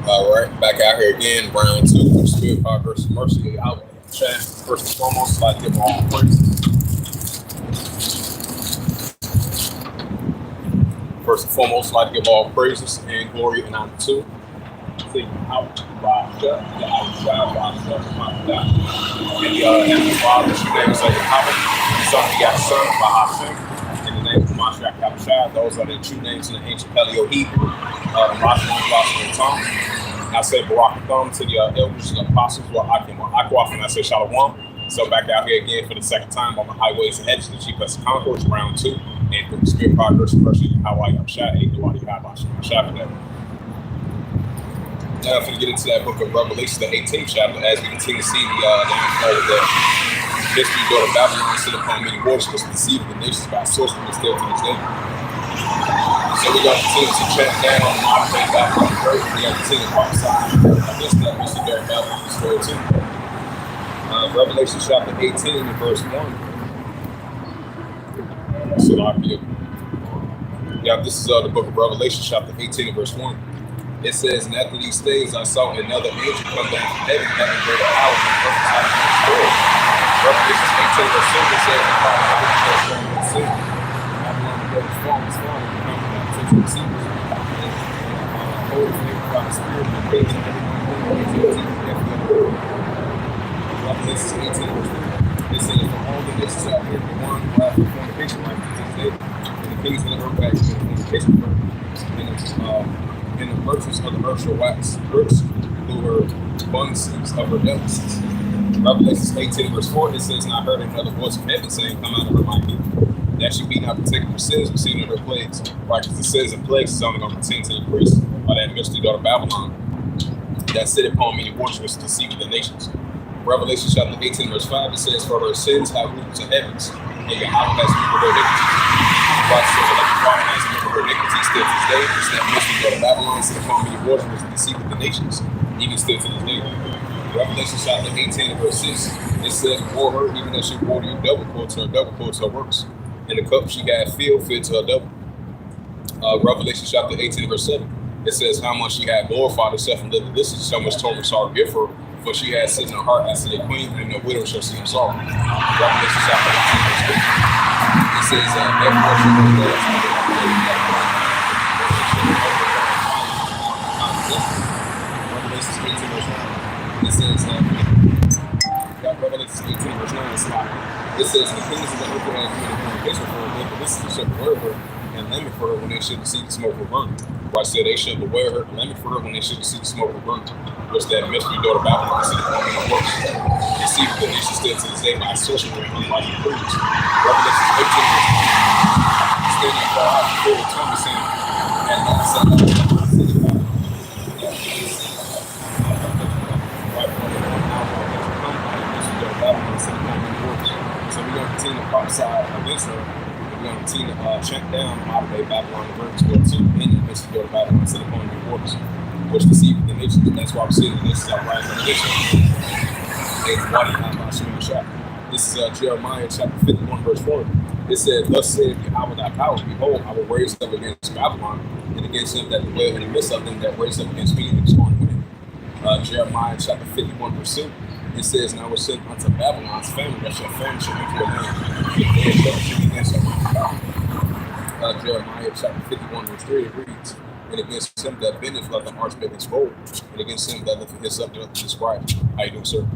All right, back out here again, round two of Spirit Power versus Mercy. Out chat. First and foremost, I'd like to give all praise. First and foremost, I'd like to give all praises and glory and honor to out by Shut, the outside by Shut, my God. And the Heavenly Father, whose name is Yahweh, Son, we got Son by Hashem. In the name of Mashiach Yahushua, those are the true names in the ancient Paleo Hebrew, Mashiach and Tom. I say Barak Thumb to the elders and apostles, while Aquaf, and I say Shalom. So back out here again for the second time on the highways and hedges, the chief us conquerors, round two, and for the Spirit Power versus Mercy, Hawaii Yahushua, Hawaii Yahushua. Now, if we get into that book of Revelation, the 18th chapter, as we continue to see the downfall of the history of Babylon, sit upon many waters, was deceiving the nations by sorcery and still to this day. So we're going to continue to check down on the modern day Babylon first. We're going to continue to prophesy against that Mr. Derek Babylon story too. Revelation chapter 18 and verse 1. So this is the book of Revelation chapter 18 and verse 1. It says, and after these days I saw another angel come down from heaven, having greater power than the prophesied in the story. Revelation 18 verse 7 says, the power of the church from the sea. Babylon the greatest fall is fallen, and come from the church of the sea. And holy faith by the Spirit and faith in everyone who is 18. Revelation 18 verse 3. It says, for all the nations out here, the one who has the fornication like this day, and the kings of the earth back to the fornication and the merchants of the earth shall wax rich through her abundances of her delicacies. Revelation 18 verse 4, it says, and I heard another voice from heaven saying, come out of her, my people, that she be not protected for sins, but seen in her plagues. Right, because the sins and plagues is only going to continue to increase by that mystery daughter Babylon that sit upon many waters, which deceiving the nations. Revelation chapter 18 verse 5, it says, for her sins have roots in heavens, and Yahweh has remembered her iniquities. God says, like the Father has remembered her iniquities still to this day. It's that mystery daughter Babylon sit upon many waters, which deceiving the nations, even still to this day. Revelation chapter 18 verse 6, it says, before her, even as she bore you double quotes her works, and the cup she had filled to her double. Revelation chapter 18 verse 7, it says, how much she had glorified herself and lived this is so much torment sorrow give her, for she had set in her heart as to the queen, and no widow shall see him sorrow. Revelation chapter 18 verse 8, it says, therefore she will go to Revelation 18 verse 9. It says, Revelation 18 verse 9 is like, it says, the kings of the earth had committed fornication for her, but this is a shall beware her and lament for her when they should see the smoke will burn. For I said, they shall beware her and lament for her when they should see the smoke will burn. Which that mystery daughter Babylon see the woman of works. Deceiving the nation still to this day by sorcery and unlikely proofs. Revelation 18 verse 1. Standing far out before the tongue saying, and not said, so we're going to continue to prophesy against her. We're going to continue to check down modern day Babylon the Virgin School too, and the mystery daughter Babylon sit upon the waters, which deceiving the nations. And that's why I'm seeing this rising on the nation. This is Jeremiah chapter 51 verse 4. It said, thus saith Yahweh thy power, behold, I will raise up against Babylon, and against him that dwell in the midst of them that raise up against me, and is going to win. Jeremiah chapter 51 verse 2. It says, and I will send unto Babylon's family that shall famine shall enter your land, if they shall against her. Jeremiah chapter 51 verse 3, it reads, and against him that bendeth like an archbishop's bowl, and against him that lifteth his up to describe. How you doing, sir?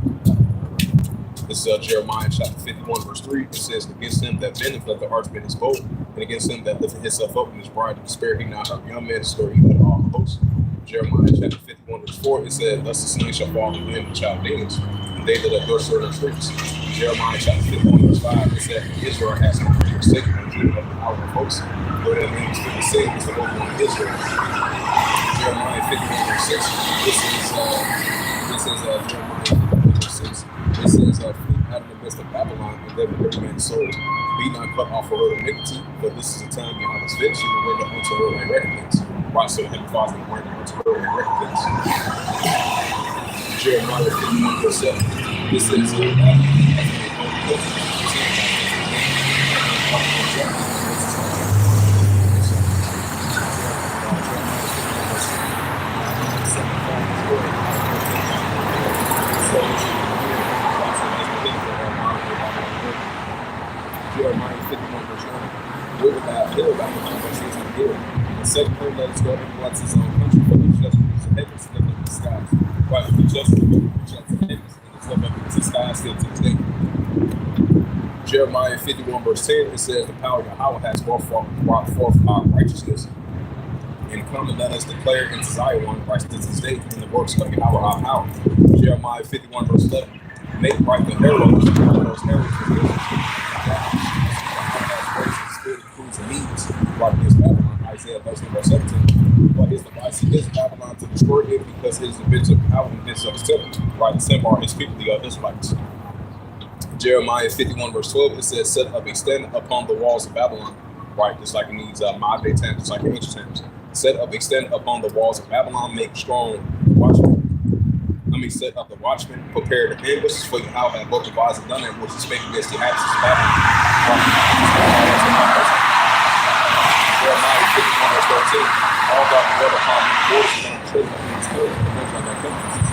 This is Jeremiah chapter 51 verse 3. It says, against him that bendeth like the archbishop's bowl, and against him that lifteth himself up in his bride, and spare he not her young men, story he put all hosts. Jeremiah chapter 51 verse 4, it said, thus the slain shall fall in the land of the Chaldeans, and they that adore certain streets. Jeremiah chapter 51 verse 5, it said, Israel has completely forsaken the Judah of the hour of hosts, though their names could be saved as the Holy One of Israel. Jeremiah 51 verse 6, this is Jeremiah 51 verse 6, it says, flee out of the midst of Babylon, and live in every man's soul. Be not cut off for her iniquity, but this is a time behind his fence, you will render unto her a recompense. Right, so the Heavenly Father will render unto her a recompense. Jeremiah 51 verse 7, this is let us go and bless his own country, for the just reach the heavens, lift up the skies. Right, the just reach out to the heavens, and it's lift up into the skies still to this day. Jeremiah 51 verse 10, it says, the power of Yahweh has brought forth our righteousness. And come and let us declare into Zion righteousness this day in the works of Yahweh our power. Jeremiah 51 verse 11, make right the arrows of those arrows of Israel. Spirit includes and needs right against Babylon. Isaiah 13 verse 17. But his device against Babylon to destroy it because it is the vengeance of power and vengeance of his temple. Right, the temple are his people, the Israelites. Jeremiah 51 verse 12, it says, set up, extend upon the walls of Babylon. Right, just like it needs modern day times, just like ancient times. Set up, extend upon the walls of Babylon, make strong watchmen. Set up the watchmen, prepare the ambushes for Yahweh and both devised and done ambushes, spake against the habits of Babylon. Jeremiah 51 verse 13, all God the water upon the borders of the children of his spirit, and those are their covenants.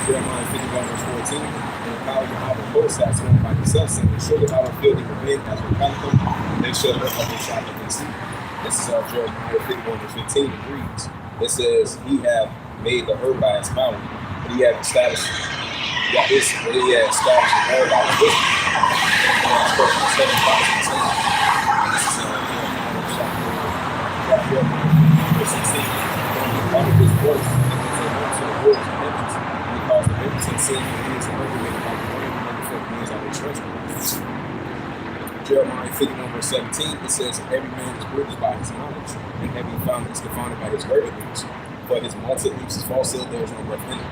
Jeremiah 51 verse 14, and the power of Yahweh hosts has one by himself, saying, surely I will fill thee with men as with calico, and they shall lift up their shop of the sea. This is Jeremiah 51 verse 15, it reads, it says, he have made the earth by his power, but he had established the earth by his wisdom. And that's verse 7 by his intent. This is Jeremiah verse 16. All of his voice and his anointing to the words of heavens, because the heavens had seen the winds and regulated by the rain, and the winds are the treasure. Jeremiah 51 verse 17, it says, every man is bruised by his knowledge, and every found is confounded by his wickedness. For his multitude leaves his falsehood, there is no breath in it.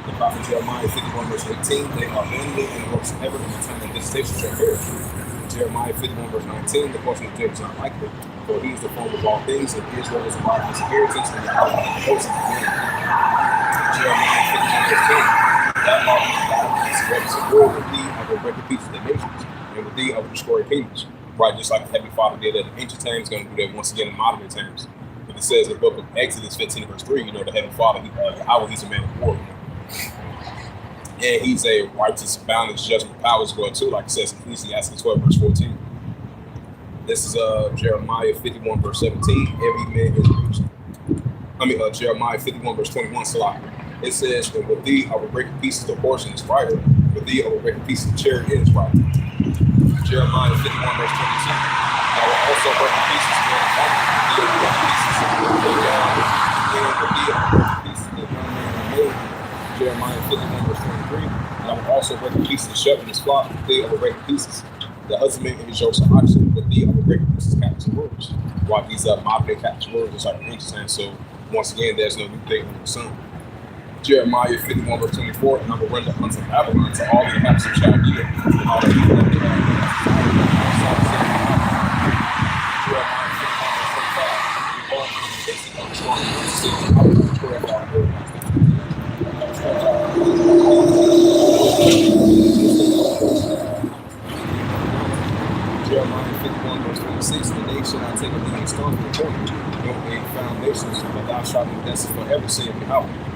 The prophet Jeremiah 51 verse 18, they are only in the works of ever, and the time of visitation shall perish. Jeremiah 51 verse 19, the portion of Jacob is not likely, for he is the form of all things, and Israel is about his inheritance, and the power of the hosts of the land. Jeremiah 51 verse 10, that art my battle against the weapons of war, with thee I will break the pieces of the nations, and with thee I will destroy kingdoms. Right, just like the Heavenly Father did in ancient times, going to do that once again in modern times. But it says in the book of Exodus 15 verse 3, the Heavenly Father, Yahweh, he's a man of war. And he's a righteous, boundless judgment power as well too, like it says in Ecclesiastes 12 verse 14. This is Jeremiah 51 verse 17. Every man is bruised. Jeremiah 51 verse 21. It says, and with thee I will break in pieces the horse and his rider. With thee I will break in pieces the chariot and his rider. Jeremiah 51 verse 22. I will also break in pieces the man and with thee I will break in pieces the young man and maid. Jeremiah 51 verse 23. I will also break in pieces the shepherd and his flock. With thee I will break in pieces the husbandman and his yokes of oxen. With thee I will break in pieces captains and rulers. While these modern day captains and rulers, just like ancient times. So once again, there's no new thing under the sun. Jeremiah 51 verse 24, and I will render unto Babylon to all the inhabitants of Chaldea, and all the people that they have. Jeremiah 51 verse 25, behold, I will destroy all the Jeremiah 51 verse 26, and they shall not take a living stone from the corner, nor a foundations, but thou shalt be desolate forever, saith Yahweh.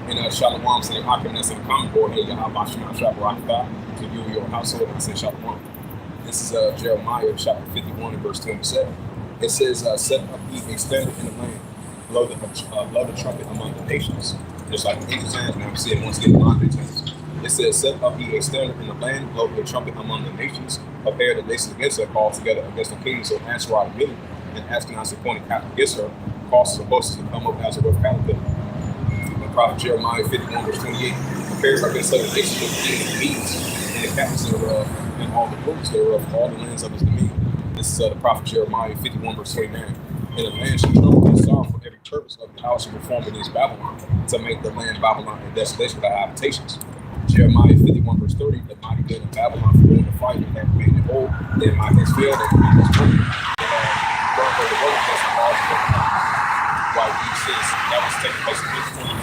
And Shalom, saying, Happiness and common board, hey, Yahweh, Shalom, to you and your household, and say Shalom. This is Jeremiah chapter 51 and verse 27. It says, set up ye extended in the land, blow the trumpet among the nations. Just like ancient times, now we see it once again in modern times. It says, set up ye extended in the land, blow the trumpet among the nations, prepare the nations against her, call together against the kings of Ansarad and Midian, and Ashkenaz appointed captain against her, causes the hosts to come up as a rough caterpillar. Prophet Jeremiah 51 verse 28, prepares against other nations with the kings and means, and the captains thereof, and all the rulers thereof, all the lands of his dominion. This is the prophet Jeremiah 51 verse 29. And the land shall trouble and sorrow for every purpose of the house shall perform against Babylon, to make the land Babylon a desolation without habitations. Jeremiah 51 verse 30, the mighty men of Babylon for going to fight and have made it whole, their might has failed, and the people has broken. Burned for the workplace and all the while he says that was taking place in his 20.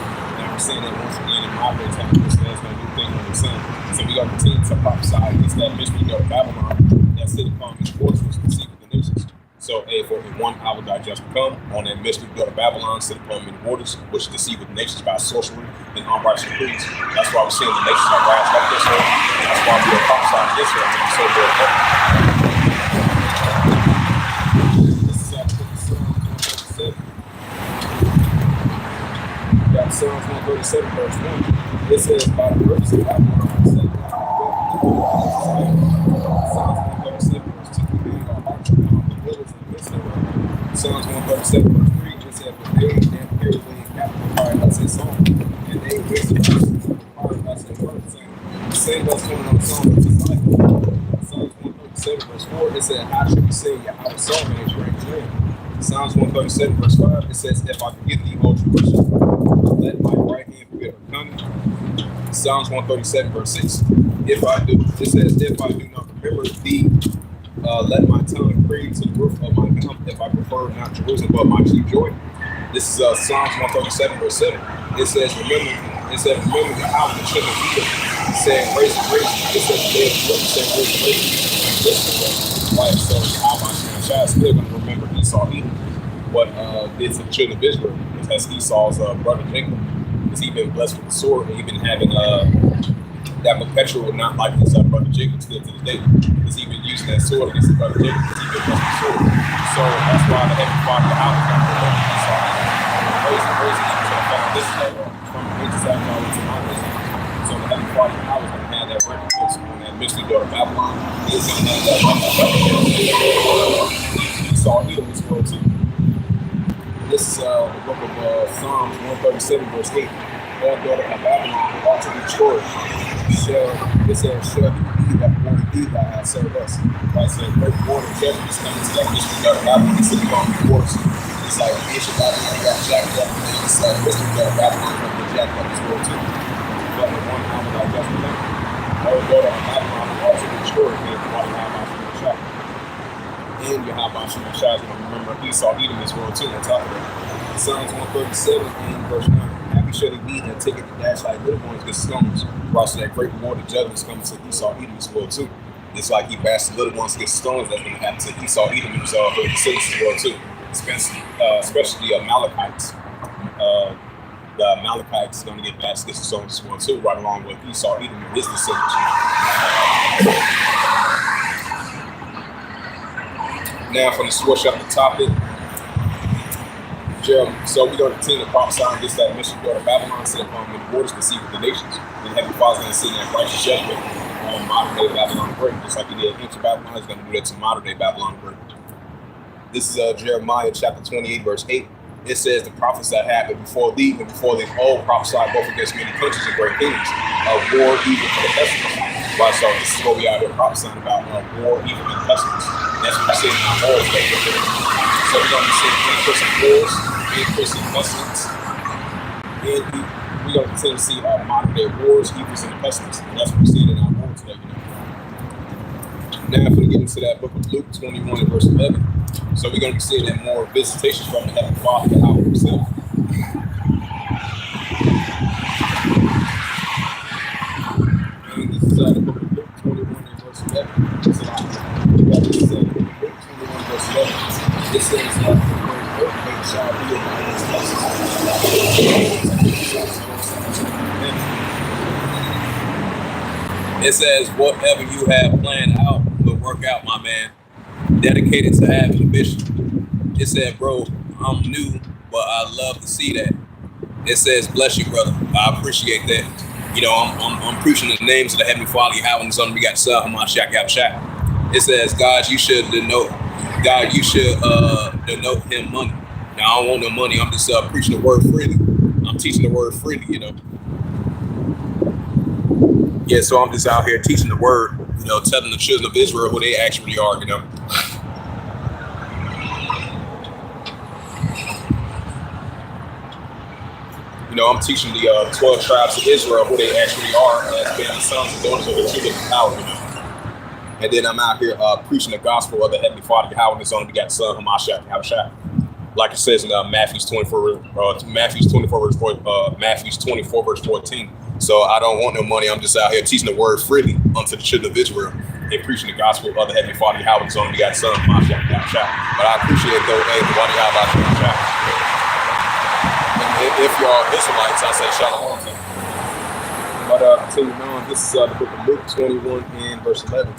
And we're saying that once again in modern time, there's no new thing under the sun. So we got to continue to prophesy against that mystery of Babylon that sit upon his borders which deceive the nations. So, for in 1 hour thy just come, on that mystery go to Babylon, sit upon many waters, which deceive the nations by sorcery and unrighteous decrees. That's why we're seeing the nations are rise up this way. And that's why we are prophesying this way. And so very important. 37. This is Psalm 137. 37 verse 1. It says, set up ye extended in the land, blow the trumpet among the nations, prepare the nations against her, call together against the kings of Ansarad and Midian, and Ashkenaz appointed captain against her, cause the hosts to come up as a rough caterpillar. Jeremiah 51 verse 27. Psalms 137, verse 1. It says, by the mercy of Babylon, Psalms 137, verse 2. The builders in the midst thereof. Psalms 137, verse 3. It says, but they that carry away captive require us a song, and they which require us a word, saying, sing us one of the songs of his life. Psalms 137, verse 4. It says, how should we sing Yahweh's song in his great name? Psalms 137, verse 5, it says, if I forget thee, O Jerusalem, let my right hand forget her coming. Psalms 137, verse 6, if I do, it says, if I do not remember thee, let my tongue praise to the roof of my mouth, if I prefer not Jerusalem, but my chief joy. This is Psalms 137, verse 7. It says, remember the house of the children of Edom, saying, praise and praise. It says, the day of the Lord, saying, praise and praise. This is why it's so Shai is still going to remember Esau Edom, what did to the children of Israel, because that's Esau's brother Jacob, because he's been blessed with the sword, and he's been having that perpetual not like his brother Jacob still to this day, because he's been using that sword against his brother Jacob, because he's been blessed with the sword. So that's why the heavenly Father of the house is going to remember Esau Edom. Praise and praise to the fact this is from the ancient sacrifice to my wisdom. So the heavenly Father of the house is going to have that recompense on that mystery daughter Babylon. He is going to have that recompense. Esau Edom this world too. This is the book of Psalms 137, verse 8. All daughter of Babylon who ought to be destroyed. It says, shall he be that warned thee that I serve us? Like I said, great war and judgment is coming to that mystery daughter Babylon. It's sitting on the course. It's like ancient Babylon got jacked up, and it's mystery daughter Babylon going to get jacked up this world too. But the one time without judgment, all daughter of Babylon who ought to be destroyed, and water out my shot. And Yahweh Shai is going to remember Esau Edom this world too on top of that. Psalms 137 and verse 9. Happy shall they be that take it to dash like little ones get stones. Also that great war to judgment is coming to Esau Edom this world too. It's like he bashed the little ones get stones, that's going to happen to Esau Edom and his cities this world too. Especially the Amalekites. The Amalekites are going to get bashed against the stones this world too, right along with Esau Edom and his descendants. Now, from the switch up the topic, so we're going to continue to prophesy on this that mission daughter Babylon set upon when the waters conceive with the nations. And Heavenly Father's going to send that righteous judgment on modern day Babylon the Great, just like he did ancient Babylon. He's going to do that to modern day Babylon the Great. This is Jeremiah chapter 28, verse 8. It says, the prophets that happened before thee and before they all prophesied both against many countries and great kings, war, evil, and the pestilence. Right, so this is what we out here prophesying about, war, evil, and pestilence. That's what we're seeing in our wars. So we're going to be seeing increase in wars, increase in pestilence, and we're going to continue to see modern day wars, evils, and pestilence. And that's what we're seeing in our wars today. Now, if we get into that book of Luke 21 and verse 11, so we're going to be seeing that more visitations from the Heavenly Father to Yahweh himself. And this is the book of Luke 21 and verse 11. This is the book of Luke 21 verse 11. It says, the great earthquake shall be in these places. It says, whatever you have planned out will work out, my man. Dedicated to having a mission. It said, bro, I'm new, but I love to see that. It says, bless you, brother. I appreciate that. You know, I'm preaching the names of the Heavenly Father, Yahweh, and the Son, we got Son, Hamashiach. It says, God, you should denote him money. Now, I don't want no money. I'm just preaching the word freely. I'm teaching the word freely, you know. Yeah, so I'm just out here teaching the word, you know, telling the children of Israel who they actually are, you know. You know, I'm teaching the 12 tribes of Israel who they actually are as being the sons and daughters of the children of power, you know. And then I'm out here preaching the gospel of the Heavenly Father, Yahweh, and his only begotten Son, Hamashiach. Like it says in Matthew 24 verse 14. So I don't want no money. I'm just out here teaching the word freely unto the children of Israel and preaching the gospel of the Heavenly Father, Yahweh, and his only begotten Son, Hamashiach. But I appreciate those Yahweh. If y'all Israelites, I say shalom to them. But continuing on, this is the book of Luke 21 and verse 11.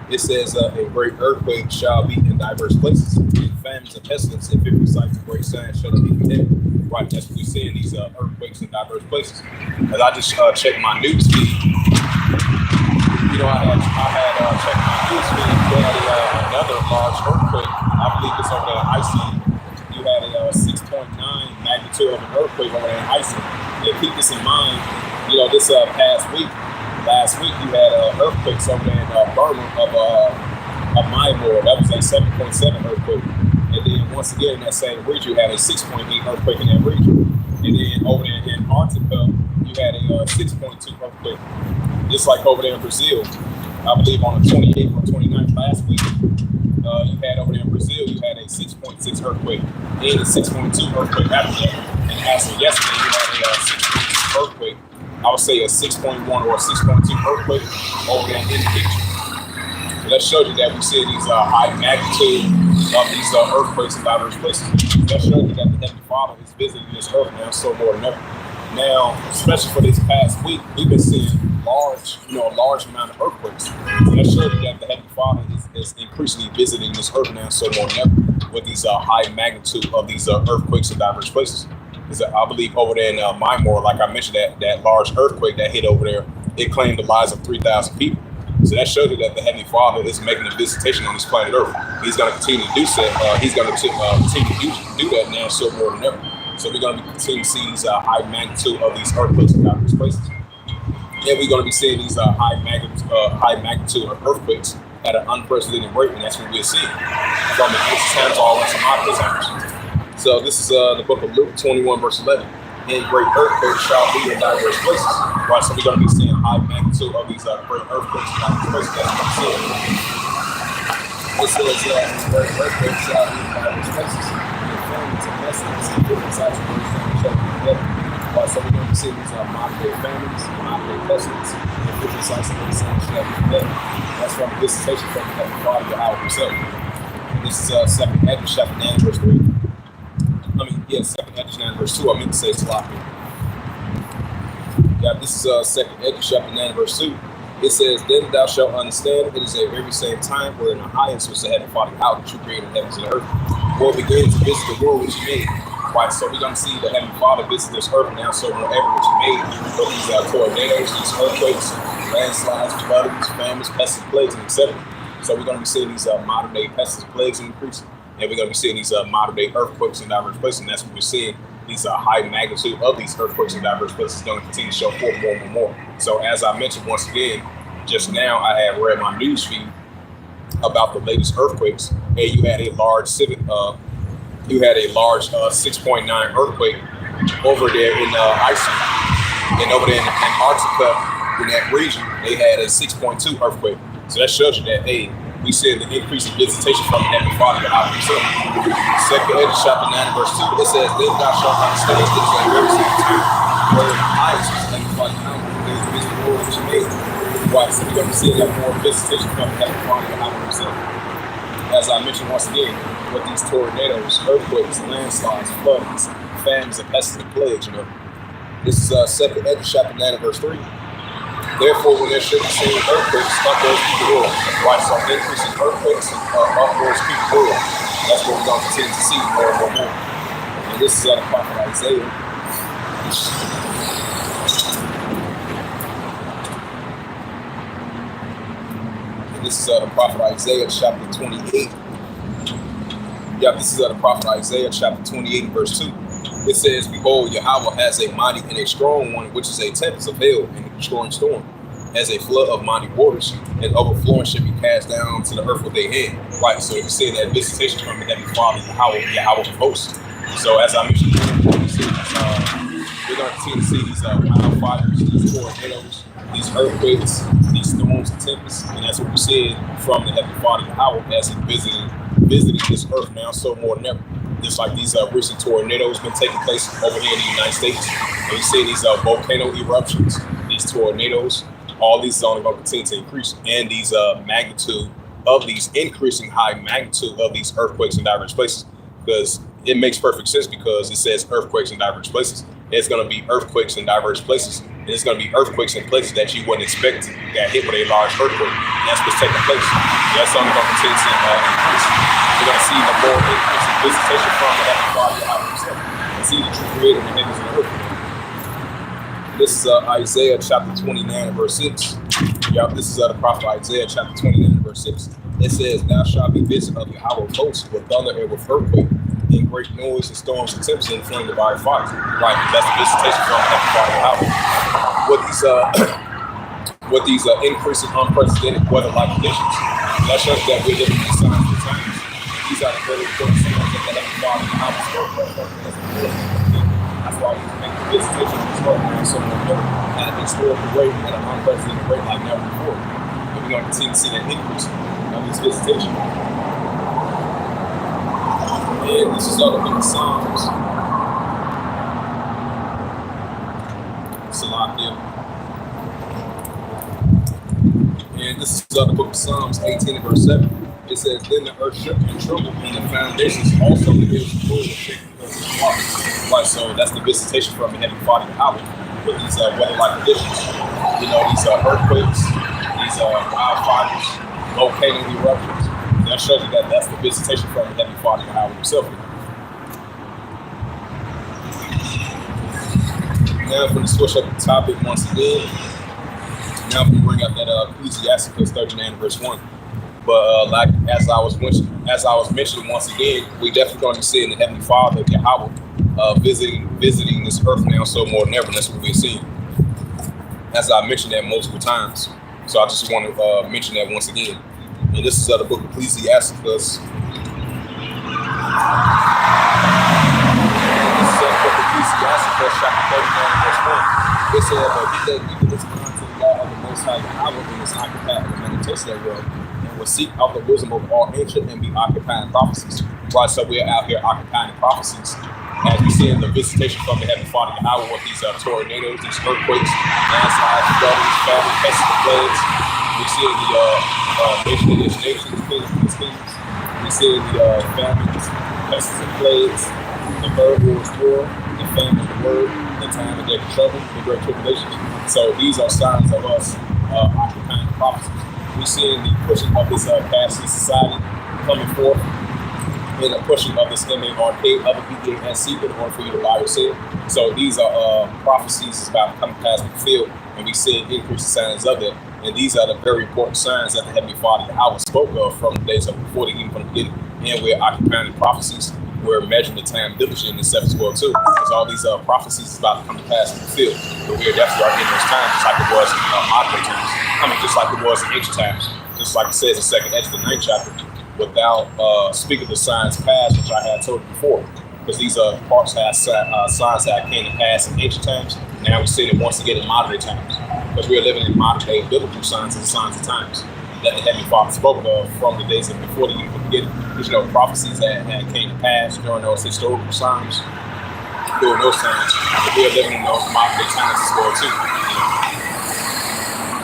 It says, a great earthquake shall be in diverse places, and famines and pestilence, and 50 sights of great signs shall be condemned. Right, that's what we see in these earthquakes in diverse places. As I just checked my news feed, I had checked my news feed. We had another large earthquake. I believe it's over there in Iceland. You had a 6.9 magnitude of an earthquake over there in Iceland. And keep this in mind. This last week you had earthquakes over there in Burma of Myanmar. That was a 7.7 earthquake. And then once again in that same region, you had a 6.8 earthquake in that region. And then over there in Antarctica, you had a 6.2 earthquake. Just like over there in Brazil, I believe on the 28th or 29th last week, you had over there in Brazil, you had a 6.6 earthquake and a 6.2 earthquake after that. And as of yesterday, you had a 6.2 earthquake. I would say a 6.1 or a 6.2 earthquake over there in the picture. So that shows you that we see these high magnitude of these earthquakes in diverse places. That shows you that the Heavenly Father is visiting this earth now so more than ever. Now, especially for this past week, we've been seeing a large amount of earthquakes. So that shows you that the Heavenly Father is increasingly visiting this earth now so more than ever with these high magnitude of these earthquakes in diverse places. Because I believe over there in Myanmar, like I mentioned, that large earthquake that hit over there, it claimed the lives of 3,000 people. So that shows you that the Heavenly Father is making a visitation on this planet Earth. He's going to continue to do so. He's going to continue to do that now so more than ever. So we're going to be continuing to see these high magnitude of these earthquakes in diverse places. And we're going to be seeing these high magnitude of earthquakes at an unprecedented rate, and that's what we're seeing from the ancient times all into modern times. So this is the book of Luke 21, verse 11. And great earthquakes shall be in diverse places. Right, so we're going to be seeing high magnitude of these great earthquakes in diverse places. That's what we're seeing. It says great earthquakes shall be in diverse places. And families and blessings and different types of things shall be together. Right, so we're going to be seeing these modern day families, modern day blessings, and different types of things shall be together. That's from the visitation from the Heavenly Father out himself. This is 2nd Ezra chapter 9, verse 3. 2nd Ezra 9, verse 2. I meant to say sloppy. Yeah, this is 2nd Ezra chapter 9, verse 2. It says, "Then thou shalt understand it is at very same time where in the highest was the Heavenly Father out that you created the heavens and the earth, or began to visit the world which you made." Right, so we're going to see the Heavenly Father visit this earth now, so whatever which you made, with these tornadoes, these earthquakes, landslides, floodings, famines, pests, plagues, and etc. So we're going to be seeing these modern day pests, plagues increasing. And we're going to be seeing these modern day earthquakes in diverse places. And that's what we're seeing. These high magnitude of these earthquakes in diverse places is going to continue to show forth more and more. So as I mentioned once again, just now I have read my news feed about the latest earthquakes. And you had a large 6.9 earthquake over there in Iceland. And over there in Antarctica, in that region, they had a 6.2 earthquake. So that shows you that, hey, we see the increase in visitation from the Heavenly Father out himself. 2nd Ezra chapter 9, verse 2, it says, "Then thou shalt understand this at very same time, where the highest was the Heavenly Father out, there is visit the world which he made." Right, so we're going to see that more visitation from the Heavenly Father out himself. As I mentioned once again, with these tornadoes, earthquakes, landslides, floodings, famines, and pests and plagues, This is 2nd Ezra chapter 9, verse 3. "Therefore, when there should be seen earthquakes, upwards keep the world." Right, so increasing earthquakes and upwards keep the world. That's what we're going to continue to see more and more. And this is the prophet Isaiah. And this is the prophet Isaiah chapter 28. Yeah, this is the prophet Isaiah chapter 28 and verse 2. It says, "Behold, Yahweh has a mighty and a strong one, which is a tempest of hail and a destroying storm, as a flood of mighty waters, and overflowing should be cast down to the earth with their head." Right, so you see that visitation from the Heavenly Father, Yahweh of hosts. So as I mentioned, we're going to continue to see these wildfires, these tornadoes, these earthquakes, these storms and tempests, and that's what we see from the Heavenly Father, Yahweh, as He visiting this earth now so more than ever. Just like these recent tornadoes been taking place over here in the United States. And you see these volcano eruptions, these tornadoes, all these are only going to continue to increase. And these magnitude of these increasing high magnitude of these earthquakes in diverse places, because it makes perfect sense, because it says earthquakes in diverse places. It's going to be earthquakes in diverse places. And it's going to be earthquakes in places that you wouldn't expect to get hit with a large earthquake. And that's what's taking place. That's only going to continue to increase. We're going to see the more increasing visitation from the Heavenly Father out himself. And see the true created the heavens and the earth. This is Isaiah chapter 29 and verse 6. Yeah, this is the prophet Isaiah chapter 29 and verse 6. It says, "Thou shalt be visited of Yahweh of hosts with thunder and with earthquake, in great noise and storms and tempests and flame of fire fires." Right, that's the visitation from heaven by Yahweh. With these increasing unprecedented weather-like conditions, that shows that we're living in signs of the times. These are the very important signs that the heavenly Father Yahweh spoke of. That's why we can make the visitation of this world now so much better at an historical rate and at an unprecedented rate like never before. And we're going to continue to see that increase of this visitation. And this is all the book of Psalms. Salakia. And this is the book of Psalms 18 and verse 7. It says, "Then the earth shook and trembled, and the foundations also the hills were full of shaking because of the water." Right, so that's the visitation from the heavenly Father Yahweh with these weather-like conditions. You know, these earthquakes, these wildfires, volcano eruptions. That shows you that that's the visitation from the heavenly Father Yahweh himself. Now, if we switch up the topic once again, now we bring up that Ecclesiasticus 39 verse 1. But like as I was mentioning once again, we definitely going to be seeing the heavenly Father Yahweh visiting this earth now so more than ever. That's what we're seeing. As I mentioned that multiple times, so I just want to mention that once again. And this is the book of Ecclesiasticus. Ecclesiasticus chapter 39 verse 1. It said, "But he that giveth his mind to the law of the Most High Yahweh and is occupied in the meditation thereof, and will seek out the wisdom of all ancient and be occupied in prophecies." Right, so we're out here occupying prophecies. As we see in the visitation from the heavenly Father Yahweh with these tornadoes, these earthquakes, landslides, floodings, famine, pests, and plagues. We see the nation against nations, kingdoms against kingdoms. We see the famines, pests, and plagues. The bird wars war, the famine of the word, the time of their trouble, the great tribulations. So these are signs of us occupying prophecies. We see the pushing of this cashless society coming forth, and the pushing of this M-A-R-K of the B-A-S-C in order for you to buy or sell. So these are prophecies about coming past the field, and we see increasing signs of that. And these are the very important signs that the Heavenly Father Yahweh spoke of from the days of before, even from the beginning. And we're occupying the prophecies. We're measuring the time diligently in itself as well too, because all these prophecies is about to come to pass in the field. But we are definitely in those times, just like it was in modern times. I mean, just like it was in ancient times. Just like it says in 2nd Ezra, the 9th chapter, without speaking the signs past, which I had told you before, because these parts have signs that came to pass in ancient times. Now we see it once again in modern day times, because we are living in modern day biblical signs and signs of times that the Heavenly Father spoke of from the days of before the beginning. You know, prophecies that came to pass during those historical times, during those times. But we are living in those modern day times as well too.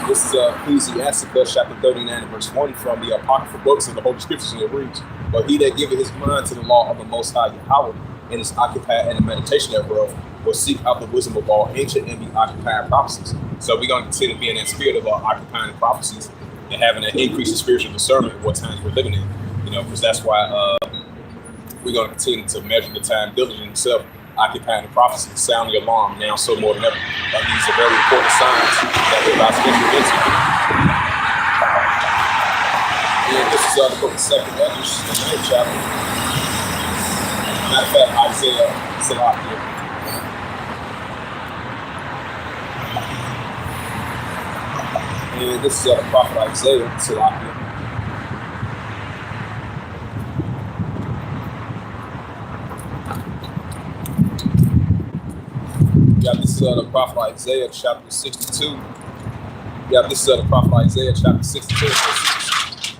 This is Ecclesiasticus chapter 39 verse 1 from the apocryphal books of the Holy Scriptures, and it reads, "But he that giveth his mind to the law of the Most High Yahweh and is occupied in the meditation thereof will seek out the wisdom of all ancient and be occupied in prophecies." So we're going to continue to be in that spirit of occupying prophecies and having an increase in spiritual discernment of what times we're living in. You know, because that's why we're going to continue to measure the time diligently itself, occupying the prophecy, sound the alarm now so more than ever. These are very important signs that we're about to enter into. And this is the book of 2nd Ezra, the 9th chapter. Matter of fact, Isaiah, Salakia. And this is the prophet Isaiah, Salakia. Yeah, this is the prophet Isaiah chapter 62. Yeah, this is the prophet Isaiah chapter 62.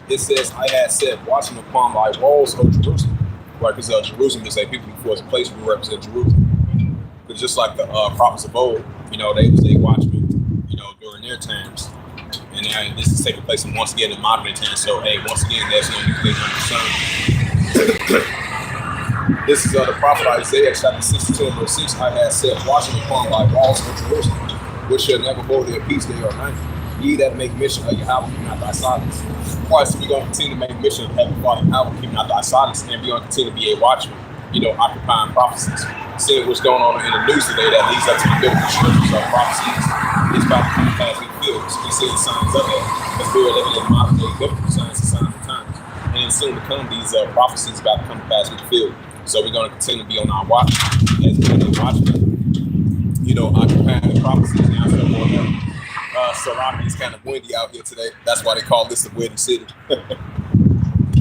It says, "I had said, watching upon thy walls, O Jerusalem." Right, because Jerusalem is a people before it's a place we represent Jerusalem. Because just like the prophets of old, you know, they was a watchman, you know, during their times. And now this is taking place once again in modern day times. So, hey, once again, there's no new thing under the sun. This is the prophet Isaiah chapter 62 and verse 6. "I had said, watching upon thy walls, O Jerusalem, which shall never hold their peace day or night. Ye that make mention of Yahweh, keep not thy silence." Why? So we're going to continue to make mention of Heavenly Father Yahweh, keep not thy silence, and we're going to continue to be a watchman occupying prophecies. Seeing what's going on in the news today that leads up to the biblical scriptures of prophecies is about to come past we feel. So we're seeing signs of that because we're living in modern day biblical signs and signs of times. And soon to come, these prophecies about to come past we feel. So we're going to continue to be on our watch as we're watchmen, occupying the prophecies. Now, so more Sarak is kind of windy out here today. That's why they call this the windy city.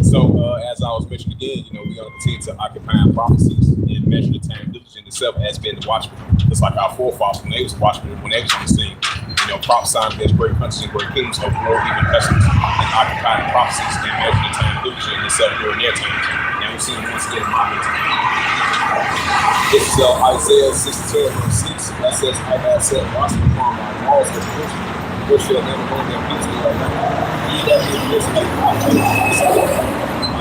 So, as I was mentioning again, we're going to continue to occupy prophecies and measure the time diligent itself as being the watchman. Just like our forefathers when they was watchmen, when they was on the scene, prophesying against great countries and great kingdoms of war, even pestilence, and occupying prophecies and measure the time diligent itself during their times. And we're seeing once again in modern time. This is Isaiah 62 verse 6. That says, I have set watchmen upon my walls of Jerusalem, which shall never go their peace or nothing. He that is listening,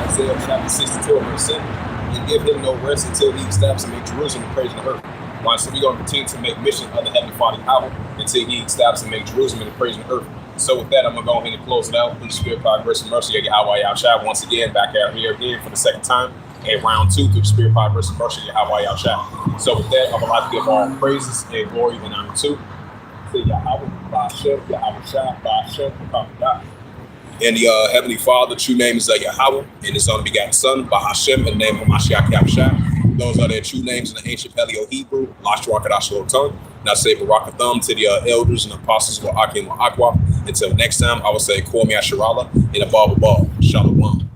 Isaiah chapter 62 verse 7, and give him no rest until he establishes and make Jerusalem and praise the earth. Right, so we're going to continue to make mission of the Heavenly Father Yahweh until he establishes and make Jerusalem and praise the earth. So with that, I'm going to go ahead and close it out. Please Spirit, power, grace, and mercy of Yahweh Yahushua. Once again, back out here again for the second time in round 2 through the Spirit, power, grace, and mercy of Yahweh Yahushua. So with that, I would like to give all praises and glory and honor to Yahweh, Ba'ashem, Yahushua, Ba'ashem, Ba'ashem. And the Heavenly Father, true name is Yahweh, and His only begotten Son, Bahashem, in the name of Mashiach Yahushua. Those are their true names in the ancient Paleo-Hebrew, Lashwak Tongue. Now say Barakathum to the elders and apostles of Akim wa Akwa. Until next time, I will say, Kwame Asherallah, and Abba Shalom.